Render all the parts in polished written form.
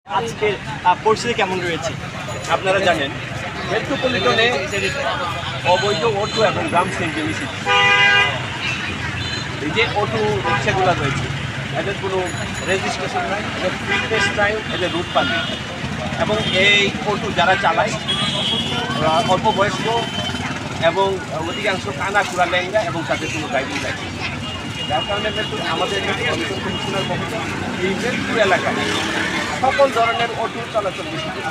আজকে পরিস্থিতি কেমন রয়েছে আপনারা জানেন মেট্রোপলিটনে অবৈধ অটো এবং গ্রাম সেন্টে মিছিল। এই যে অটো রিক্সাগুলো রয়েছে এদের কোনো রেজিস্ট্রেশন নাই, এদের ফিটনেস নাই, এদের রুট পারমিট, এবং এই অটো যারা চালায় অল্প বয়স্ক এবং অধিকাংশ কানা কুড়া লেঙ্গা এবং তাদের কোনো ড্রাইভিং লাইসেন্স। যার কারণে আমাদের মেট্রোপলিটন কমিশনার মহোদয় এই মেট্রো এলাকায় সকল ধরনের অটো চলাচল নিষিদ্ধ।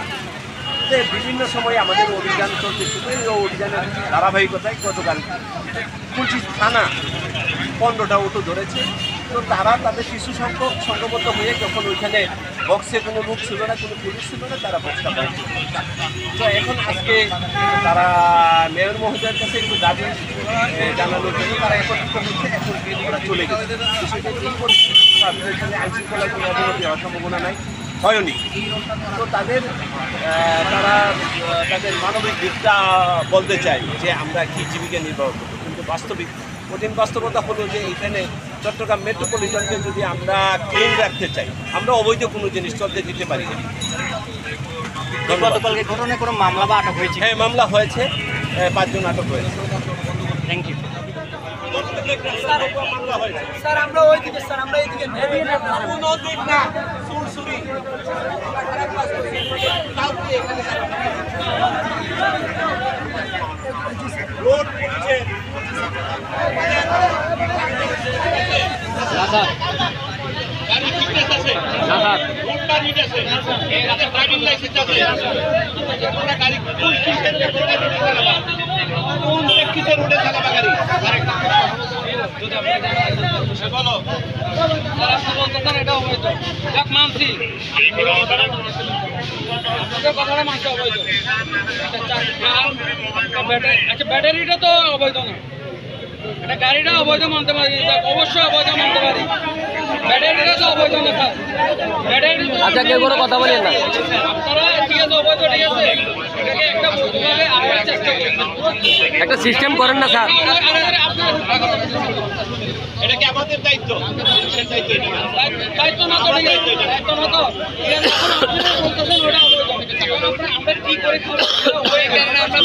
বিভিন্ন সময়ে আমাদের অভিযান চলতেছিল। এই অভিযানের ধারাবাহিকতায় গতকাল 25 থানা 15টা অটো ধরেছে। তো তারা তাদের কিছু সংখ্যক সংঘবদ্ধ হয়ে যখন ওইখানে বক্সে কোনো লোক ছিল না, কোনো পুলিশ ছিল না, তারা বক্সটা বন্ধ করে। তো এখন আজকে তারা মেয়র মহোদয়ের কাছে একটু দাবি জানানোর জন্য তারা একত্রিত হচ্ছে। এখন ওরা চলে গেছে। বিষয়টা এই পরিস্থিতি আইন শৃঙ্খলার কোনো অবনতি হওয়ার সম্ভাবনা নাই, হয়নি। তো তারা তাদের মানবিক দিকটা বলতে চাই যে আমরা কি জীবিকা নির্বাহ করবো, কিন্তু কঠিন বাস্তবতা হলো যে এখানে চট্টগ্রাম মেট্রোপলিটনকে যদি আমরা ক্লিন রাখতে চাই, আমরা অবৈধ কোনো জিনিস চলতে দিতে পারি না। গতকালকে ঘটনায় কোনো মামলা বা আটক হয়েছে? হ্যাঁ, মামলা হয়েছে, 5 জন আটক হয়েছে। Thank you sir. আমরা ওইদিকে স্যার, আমরা এইদিকে ব্যাটারিটা তো অবৈধ না, এটা গাড়িটা অবৈধ মানতে পারি, অবশ্যই অবৈধ মানতে পারি। ব্যাটারিটা তো অবৈধ না স্যার, ব্যাটারি আচ্ছা কেউ কোনো কথা বলেন না আপনারা। ঠিক আছে, অবৈধ, ঠিক আছে, এটাকে একটা বৈধভাবে আনার চেষ্টা করুন, একটা সিস্টেম করেন না স্যার। এটা কি আমাদের দায়িত্ব? দায়িত্ব না তো, দায়িত্ব না তো, বলতেছেন ওটা অবৈধ। আমরা কি করে ওই কারণে আমরা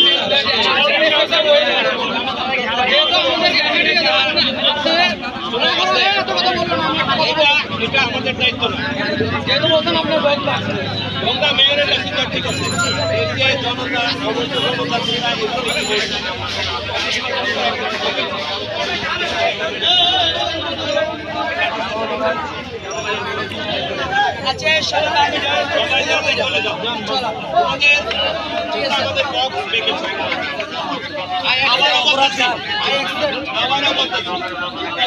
এটা আমাদের দায়িত্ব না। যেহেতু বলছেন আপনার গঙ্গা মেয়রের কাছে তো ঠিক আছে, এই যে জনতা অবৈধ জনতান্ত্রীরা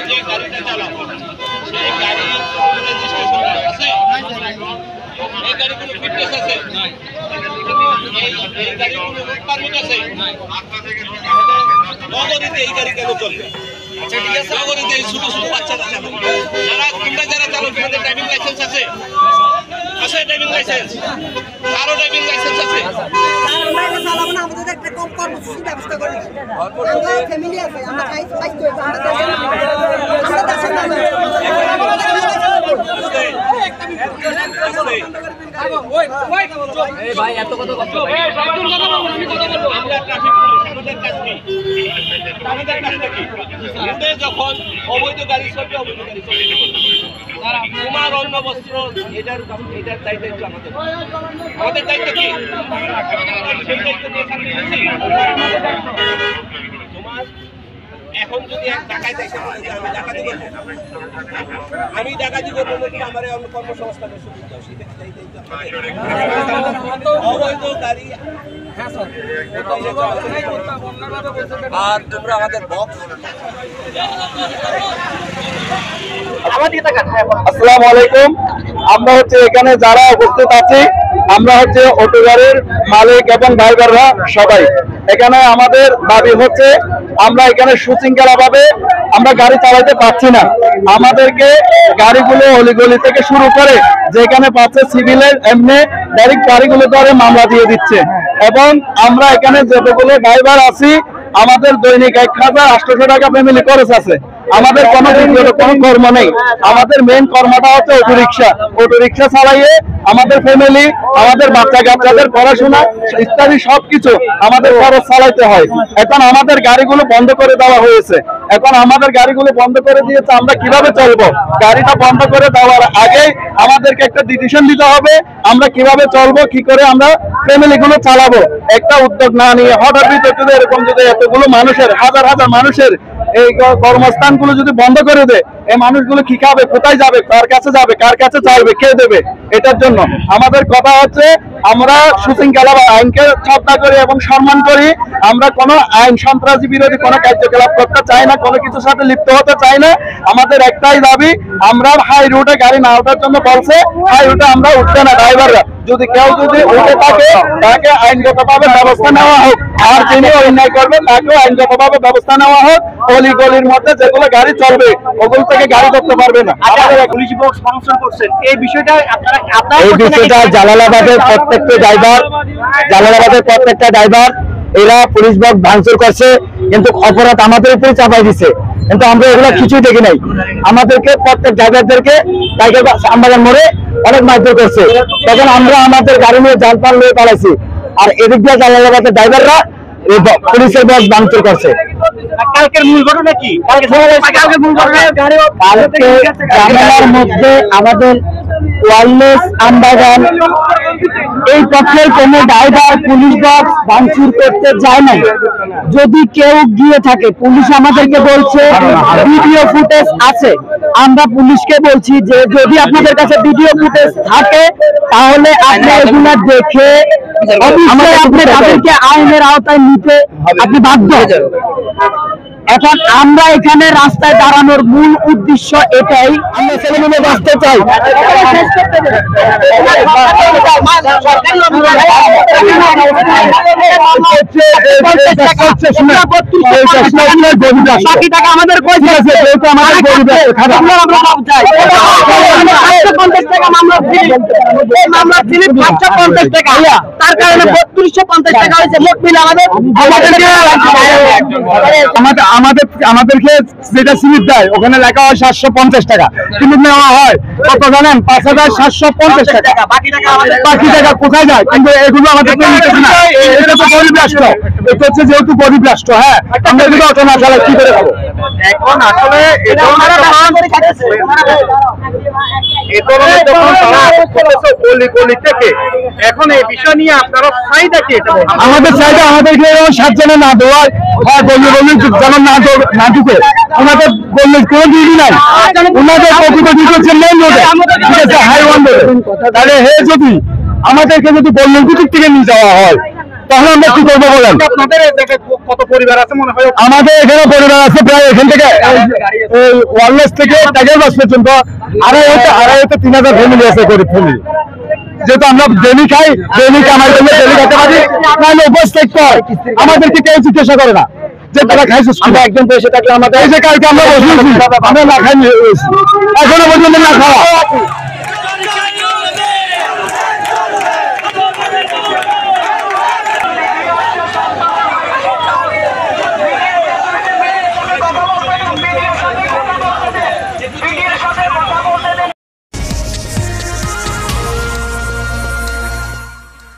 যে গাড়িটা চালাবো সেই গাড়ি রেজিস্ট্রেশন আছে, এই গাড়ি কোনো ফিটনেস আছে, এই গাড়ি কোনো রুট পারমিট আছে, নগরীতে এই গাড়ি কেন চলবে? নগরীতে এই ছোট ছোট বাচ্চারা চালক, তোমরা যারা চালক, তোমাদের ড্রাইভিং লাইসেন্স আছে? আছে ড্রাইভিং লাইসেন্স? কারো ড্রাইভিং লাইসেন্স আছে? ভাই এত কথা যখন অবৈধ গাড়ি চলবে, অবৈধ গাড়ি চলবে, তোমার অন্য বস্ত্র এটার দায়িত্ব আমাদের। আমাদের দায়িত্ব কি? সেই দায়িত্ব নিয়ে তোমার এখন যদি এক ডাকাতি এসে আমি ডাকাতি করবো, আমি ডাকাতি করবো নাকি আমার অন্য কর্মসংস্থানের সুবিধা, অবৈধ গাড়ি আর তোমরা আমাদের বক্স। আসসালামু আলাইকুম। আমরা এখানে যারা উপস্থিত আছি, আমরা অটো গাড়ির মালিক এবং ড্রাইভাররা সবাই এখানে। আমাদের দাবি আমরা এখানে সুশৃঙ্খলা ভাবে আমরা গাড়ি চালাতে পারছি না। আমাদেরকে গাড়িগুলো অলিগলি থেকে শুরু করে যেখানে পাচ্ছে সিভিলের এমনি ডাইরেক্ট গাড়িগুলো ধরে মামলা দিয়ে দিচ্ছে। এবং আমরা এখানে যতগুলো ড্রাইভার আছি, আমাদের দৈনিক 1800 টাকা ফ্যামিলি খরচ আছে। আমাদের কোনো ব্যক্তিগত কোনো কর্ম নেই। আমাদের মেইন কর্মটা হচ্ছে অটো রিক্সা চালাইয়ে আমাদের ফ্যামিলি, আমাদের বাচ্চা কাচ্চাদের পড়াশোনা ইত্যাদি সবকিছু আমাদের খরচ চালাইতে হয়। এখন আমাদের গাড়িগুলো বন্ধ করে দেওয়া হয়েছে, এখন আমাদের গাড়িগুলো বন্ধ করে দিয়েছে, আমরা কিভাবে চলবো? গাড়িটা বন্ধ করে দেওয়ার আগে আমাদেরকে একটা ডিসিশন দিতে হবে, আমরা কিভাবে চলবো, কি করে আমরা ফ্যামিলি গুলো চালাবো। একটা উদ্যোগ না নিয়ে হঠাৎ যদি এরকম যদি এতগুলো মানুষের হাজার হাজার মানুষের এই কর্মস্থানগুলো যদি বন্ধ করে দেয়, এই মানুষগুলো কি খাবে, কোথায় যাবে, কার কাছে চাইবে, কে দেবে? এটার জন্য আমাদের কথা হচ্ছে আমরা সুশৃঙ্খলা বা আইনকে শ্রদ্ধা করি এবং সম্মান করি। আমরা কোনো আইন সন্ত্রাসী বিরোধী কোনো কার্যকলাপ করতে চাই না, কোনো কিছুর সাথে লিপ্ত হতে চাই না। আমাদের একটাই দাবি, আমরা হাই রুটে গাড়ি না ওঠার জন্য বলছে, হাই রুটে আমরা উঠছে না ড্রাইভাররা। যদি কেউ যদি উঠে থাকে তাকে আইনগতভাবে ব্যবস্থা নেওয়া হোক, আর যিনি অন্যায় করবে তাকেও আইনগতভাবে ব্যবস্থা নেওয়া হোক। অলি গলির মধ্যে যেগুলো গাড়ি চলবে ওগুলো থেকে গাড়ি করতে পারবে না। পুলিশ বক্স ফাংশন করছেন, এই বিষয়টা এই বিষয়টা জালালাবাদের প্রত্যেকটা ড্রাইভার এরা পুলিশ বক্স ভাঙচুর করছে, কিন্তু অপরাধ আমাদের উপরে চাপাই দিচ্ছে, কিন্তু আমরা এগুলো কিছুই দেখি নাই। আমাদেরকে প্রত্যেক ড্রাইভারদেরকে টাইগার আমবাগান মোড়ে অনেক মারধর করছে, তখন আমরা আমাদের গাড়ি নিয়ে জালপাল নিয়ে পালাইছি, আর এদিক দিয়ে জালালাবাদের ড্রাইভাররা পুলিশের বক্স ভাঙচুর করছে। কালকের মূল ঘটনা কি? ঝামেলার মধ্যে আমাদের ওয়ারলেস আমবাগান এই পক্ষের কোন ড্রাইভার পুলিশ বক্স ভাঙচুর করতে যায় নাই। যদি কেউ গিয়ে থাকে, পুলিশ আমাদেরকে বলছে ভিডিও ফুটেজ আছে, আমরা পুলিশকে বলছি যে যদি আপনাদের কাছে ভিডিও ফুটেজ থাকে তাহলে আপনি এগুলো দেখে অবশ্যই আপনি তাদেরকে আইনের আওতায় নিতে আপনি বাধ্য। এখন আমরা এখানে রাস্তায় দাঁড়ানোর মূল উদ্দেশ্য এটাই, আমরা ছেলেমেয়ে বাঁচতে চাই। বাকি টাকা আমাদের তার কারণে 3250 টাকা হয়েছে মোট মিলে আমাদেরকে যেটা স্লিপ দেয় ওখানে লেখা হয় 750 টাকা, কিন্তু নেওয়া হয় কত জানেন? 5750 টাকা। বাকি টাকা কোথায় যায়? কিন্তু এগুলো আমাদের এটা তো গরিব রাষ্ট্র, এটা হচ্ছে যেহেতু গরিব রাষ্ট্র, হ্যাঁ আমরা যদি অটো না চালাই কি করে খাবো? এখন আসলে এখন এই বিষয় নিয়ে আপনারা ফায়দা কি? এটা আমাদের চাইলে আমাদেরকে 7 জনে না দেওয়ার বললে যেমন না ঢুকে, ওনাদের বললে কোনো ডিউটি নাই, ওনাদের প্রকৃত ডিউটি হচ্ছে মেইন রোডে, ঠিক আছে, হাইওয়ে রোডে। তাহলে যদি আমাদেরকে যদি বললেন দিক থেকে নিয়ে যাওয়া হয় তাহলে আমরা কি করবো বলেন? আপনাদের কত পরিবার আছে মনে হয়? আমাদের এখানে পরিবার আছে প্রায় এখান থেকে ওয়ারলেস থেকে টাইগার বাস পর্যন্ত 2,500-3,000 ফ্যামিলি আছে, গরিব ফ্যামিলি। যেহেতু আমরা ডেলি খাই, ডেলি কামাই করলে ডেলি খেতে পারি, নাহলে উপস্থিত হয় আমাদেরকে কেউ জিজ্ঞাসা করে না যে তারা খাইছিস। আমরা একজন বসে থাকলে আমাদের এই যে কালকে আমরা বসে আমরা না খাই, এখনো পর্যন্ত না খাওয়া।